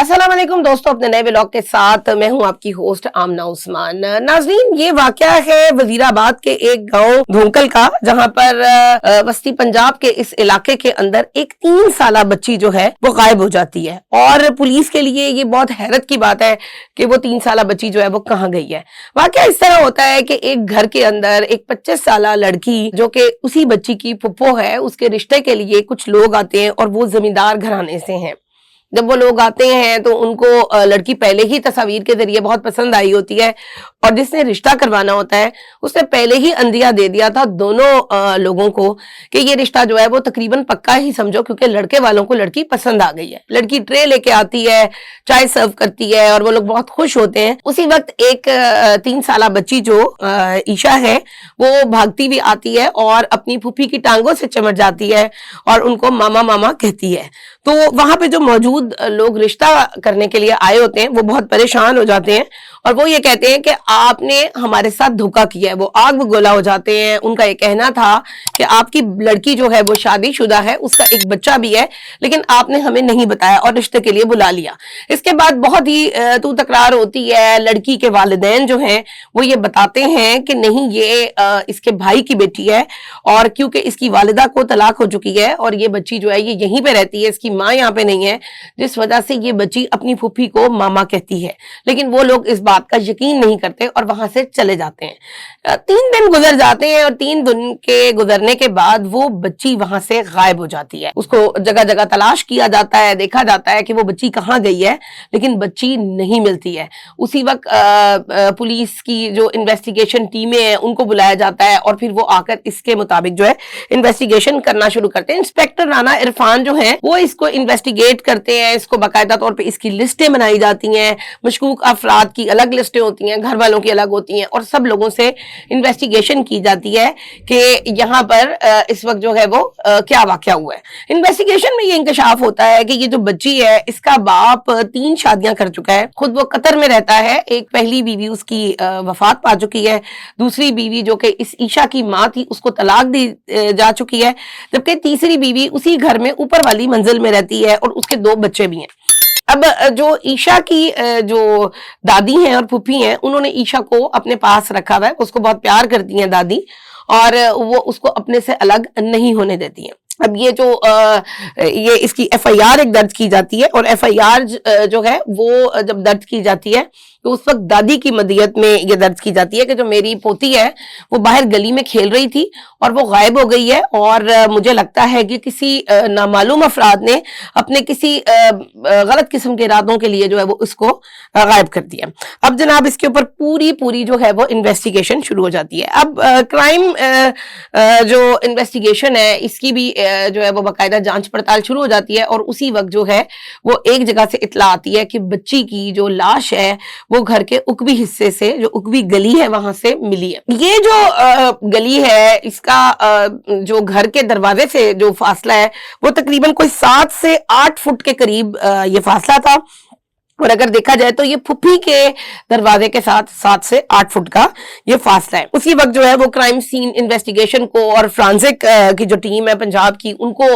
अस्सलाम वालेकुम दोस्तों, अपने नए व्लॉग के साथ मैं हूं आपकी होस्ट आमना उस्मान। नाज़रीन, ये वाकया है वजीराबाद के एक गांव धोंकल का, जहां पर वस्ती पंजाब के इस इलाके के अंदर एक 3 साला बच्ची जो है वो गायब हो जाती है। और पुलिस के लिए ये बहुत हैरत की बात है कि वो 3 साला बच्ची जो है वो कहाँ गई है। वाकया इस तरह होता है कि एक घर के अंदर एक 25 साला लड़की जो कि उसी बच्ची की फुप्पो है, उसके रिश्ते के लिए कुछ लोग आते हैं और वो जमींदार घराने से हैं। जब वो लोग आते हैं तो उनको लड़की पहले ही तस्वीर के जरिए बहुत पसंद आई होती है और जिसने रिश्ता करवाना होता है उसने पहले ही अंदिया दे दिया था दोनों लोगों को कि ये रिश्ता जो है वो तकरीबन पक्का ही समझो, क्योंकि लड़के वालों को लड़की पसंद आ गई है। लड़की ट्रे लेके आती है, चाय सर्व करती है और वो लोग बहुत खुश होते हैं। उसी वक्त एक 3 साला बच्ची जो ईशा है वो भागती हुई आती है और अपनी फूफी की टांगों से चमट जाती है और उनको मामा मामा कहती है। तो वहां पे जो मौजूद लोग रिश्ता करने के लिए आए होते हैं वो बहुत परेशान हो जाते हैं और वो ये कहते हैं कि आपने हमारे साथ धोखा किया है। वो आग बगोला हो जाते हैं। उनका ये कहना था कि आपकी लड़की जो है वो शादीशुदा है, उसका एक बच्चा भी है, लेकिन आपने हमें नहीं बताया और रिश्ते के लिए बुला लिया। इसके बाद बहुत ही तू तकरार होती है। लड़की के वालिदैन जो हैं वो ये बताते हैं कि नहीं, ये इसके भाई की बेटी है और क्योंकि इसकी वालिदा को तलाक हो चुकी है और ये बच्ची जो है ये यहीं पे रहती है, इसकी माँ यहाँ पे नहीं है, जिस वजह से ये बच्ची अपनी फूफी को मामा कहती है। लेकिन वो लोग इस बात का यकीन नहीं करते और वहां से चले जाते हैं। 3 दिन गुजर जाते हैं और 3 दिन के गुजरने के बाद वो बच्ची वहां से गायब हो जाती है। उसको जगह जगह तलाश किया जाता है, देखा जाता है कि वो बच्ची कहाँ गई है, लेकिन बच्ची नहीं मिलती है। उसी वक्त पुलिस की जो इन्वेस्टिगेशन टीमें हैं उनको बुलाया जाता है और फिर वो आकर इसके मुताबिक जो है इन्वेस्टिगेशन करना शुरू करते हैं। इंस्पेक्टर राना इरफान जो है वो इसको इन्वेस्टिगेट करते हैं। इसको बाकायदा तौर पे इसकी लिस्टें बनाई जाती हैं, मशकूक अफराद की अलग लिस्टें होती हैं, घर वालों की अलग होती हैं और सब लोगों से इन्वेस्टिगेशन की जाती है कि यहाँ पर इस वक्त जो है वो क्या वाकया हुआ है। इन्वेस्टिगेशन में ये इंकशाफ होता है कि ये जो बच्ची है इसका बाप 3 शादियां कर चुका है। खुद वो कतर में रहता है। एक पहली बीवी उसकी वफात पा चुकी है, दूसरी बीवी जो कि इस ईशा की माँ थी उसको तलाक दी जा चुकी है, जबकि तीसरी बीवी उसी घर में ऊपर वाली मंजिल में रहती है और उसके 2 बच्चे भी हैं। अब जो ईशा की जो दादी हैं और फूफी हैं उन्होंने ईशा को अपने पास रखा हुआ है। उसको बहुत प्यार करती हैं दादी और वो उसको अपने से अलग नहीं होने देती हैं। अब ये जो ये इसकी FIR एक दर्ज की जाती है और FIR जो है वो जब दर्ज की जाती है तो उस वक्त दादी की मदीयत में ये दर्ज की जाती है कि जो मेरी पोती है वो बाहर गली में खेल रही थी और वो गायब हो गई है और मुझे लगता है कि किसी नामालूम अफराद ने अपने किसी गलत किस्म के इरादों के लिए जो है वो उसको गायब कर दिया। अब जनाब इसके ऊपर पूरी जो है वो इन्वेस्टिगेशन शुरू हो जाती है। अब क्राइम जो इन्वेस्टिगेशन है इसकी भी जो है वो बाकायदा जांच पड़ताल शुरू हो जाती है और उसी वक्त जो है वो एक जगह से इत्तला आती है कि बच्ची की जो लाश है वो घर के उकवी हिस्से से, जो उकवी गली है वहां से मिली है। ये जो गली है इसका जो घर के दरवाजे से जो फासला है वो तकरीबन कोई 7 से 8 फुट के करीब ये फासला था और अगर देखा जाए तो ये फुफी के दरवाजे के साथ 7 से 8 फुट का ये फासला है। उसी वक्त जो है वो क्राइम सीन इन्वेस्टिगेशन को और फ्रांसिक की जो टीम है पंजाब की उनको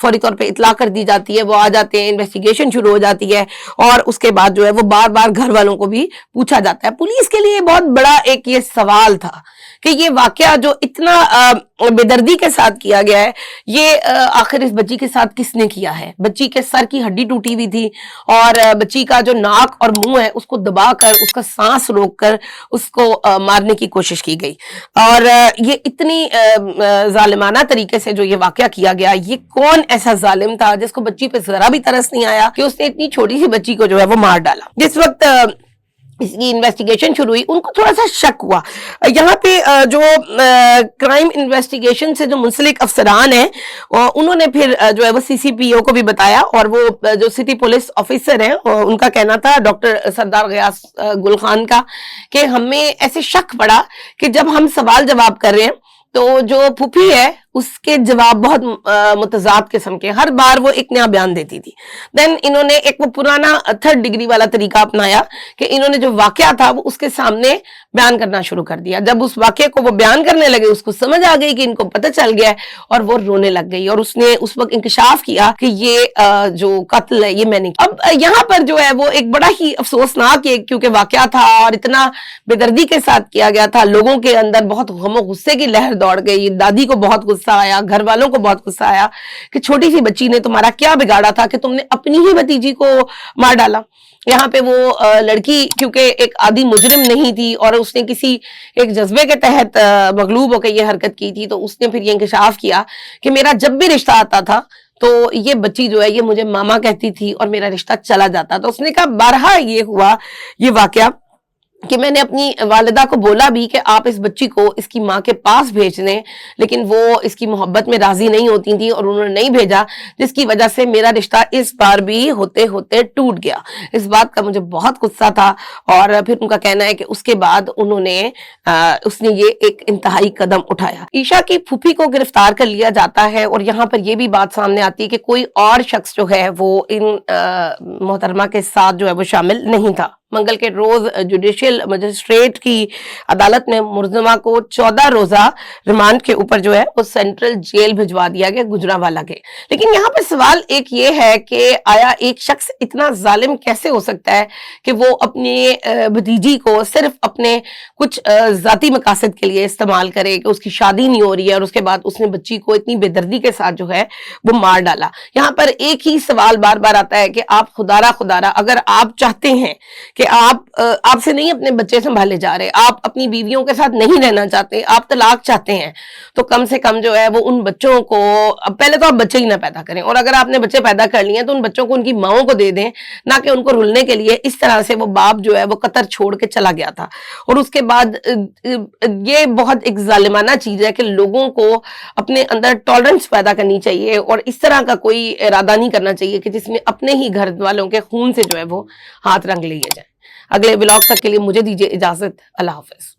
फौरी तौर पे इतला कर दी जाती है। वो आ जाते हैं, इन्वेस्टिगेशन शुरू हो जाती है और उसके बाद जो है वो बार बार घर वालों को भी पूछा जाता है। पुलिस के लिए बहुत बड़ा एक ये सवाल था कि ये वाकया जो इतना बेदर्दी के साथ किया गया है ये आखिर इस बच्ची के साथ किसने किया है। बच्ची के सर की हड्डी टूटी हुई थी और बच्ची का जो नाक और मुंह है उसको दबाकर उसका सांस रोककर उसको मारने की कोशिश की गई और ये इतनी जालिमाना तरीके से जो ये वाकया किया गया, ये कौन ऐसा जालिम था जिसको बच्ची पे जरा भी तरस नहीं आया कि उसने इतनी छोटी सी बच्ची को जो है वो मार डाला। जिस वक्त इसकी इन्वेस्टिगेशन शुरू हुई उनको थोड़ा सा शक हुआ। यहाँ पे जो क्राइम इन्वेस्टिगेशन से जो मुंसलिक अफसरान हैं उन्होंने फिर जो है वो CCPO को भी बताया और वो जो सिटी पुलिस ऑफिसर हैं उनका कहना था, डॉक्टर सरदार गयास गुल खान का, कि हमें ऐसे शक पड़ा कि जब हम सवाल जवाब कर रहे हैं तो जो फूफी है اس کے جواب بہت متضاد قسم کے، ہر بار وہ ایک نیا بیان دیتی تھی. دین انہوں نے ایک وہ پرانا 3rd ڈگری والا طریقہ اپنایا کہ انہوں نے جو واقعہ تھا وہ اس کے سامنے بیان کرنا شروع کر دیا. جب اس واقعے کو وہ بیان کرنے لگے اس کو سمجھ آ گئی کہ ان کو پتہ چل گیا ہے اور وہ رونے لگ گئی، اور اس نے اس وقت انکشاف کیا کہ یہ جو قتل ہے یہ میں نے. اب یہاں پر جو ہے وہ ایک بڑا ہی افسوسناک کیونکہ واقعہ تھا اور اتنا بے دردی کے ساتھ کیا گیا تھا، لوگوں کے اندر بہت غم و غصے کی لہر دوڑ گئی. دادی کو بہت غصہ آیا، گھر والوں کو بہت غصہ آیا کہ چھوٹی سی بچی نے تمہارا کیا بگاڑا تھا کہ تم نے اپنی ہی بھتیجی کو مار ڈالا. یہاں پہ وہ لڑکی کیونکہ ایک عادی مجرم نہیں تھی اور اس نے کسی ایک جذبے کے تحت مغلوب ہو کے یہ حرکت کی تھی، تو اس نے پھر یہ انکشاف کیا کہ میرا جب بھی رشتہ آتا تھا تو یہ بچی جو ہے یہ مجھے ماما کہتی تھی اور میرا رشتہ چلا جاتا. تو اس نے کہا بارہا یہ ہوا یہ واقعہ کہ میں نے اپنی والدہ کو بولا بھی کہ آپ اس بچی کو اس کی ماں کے پاس بھیج دیں، لیکن وہ اس کی محبت میں راضی نہیں ہوتی تھی اور انہوں نے نہیں بھیجا، جس کی وجہ سے میرا رشتہ اس بار بھی ہوتے ہوتے ٹوٹ گیا. اس بات کا مجھے بہت غصہ تھا. اور پھر ان کا کہنا ہے کہ اس کے بعد اس نے یہ ایک انتہائی قدم اٹھایا. عائشہ کی پھوپھی کو گرفتار کر لیا جاتا ہے اور یہاں پر یہ بھی بات سامنے آتی ہے کہ کوئی اور شخص جو ہے وہ ان محترمہ کے ساتھ جو ہے وہ شامل نہیں تھا. منگل کے روز جوڈیشل مجسٹریٹ کی عدالت نے ملزمہ کو 14 روزہ ریمانڈ کے اوپر جو ہے وہ سینٹرل جیل بھجوا دیا گیا گجرانوالہ کے. لیکن یہاں پر سوال ایک یہ ہے کہ آیا ایک شخص اتنا ظالم کیسے ہو سکتا ہے کہ وہ اپنی بھتیجی کو صرف اپنے کچھ ذاتی مقاصد کے لیے استعمال کرے کہ اس کی شادی نہیں ہو رہی ہے اور اس کے بعد اس نے بچی کو اتنی بے دردی کے ساتھ جو ہے وہ مار ڈالا. یہاں پر ایک ہی سوال بار بار آتا ہے کہ آپ خدارہ اگر آپ چاہتے ہیں کہ آپ سے نہیں اپنے بچے سنبھالے جا رہے، آپ اپنی بیویوں کے ساتھ نہیں رہنا چاہتے، آپ طلاق چاہتے ہیں، تو کم سے کم جو ہے وہ ان بچوں کو پہلے تو آپ بچے ہی نہ پیدا کریں، اور اگر آپ نے بچے پیدا کر لیے تو ان بچوں کو ان کی ماؤں کو دے دیں، نہ کہ ان کو رلنے کے لیے. اس طرح سے وہ باپ جو ہے وہ قطر چھوڑ کے چلا گیا تھا. اور اس کے بعد یہ بہت ایک ظالمانہ چیز ہے کہ لوگوں کو اپنے اندر ٹالرنس پیدا کرنی چاہیے اور اس طرح کا کوئی ارادہ نہیں کرنا چاہیے کہ جس میں اپنے ہی گھر والوں کے خون سے جو ہے وہ ہاتھ رنگ لیے جائیں. اگلے ولاگ تک کے لیے مجھے دیجیے اجازت. اللہ حافظ.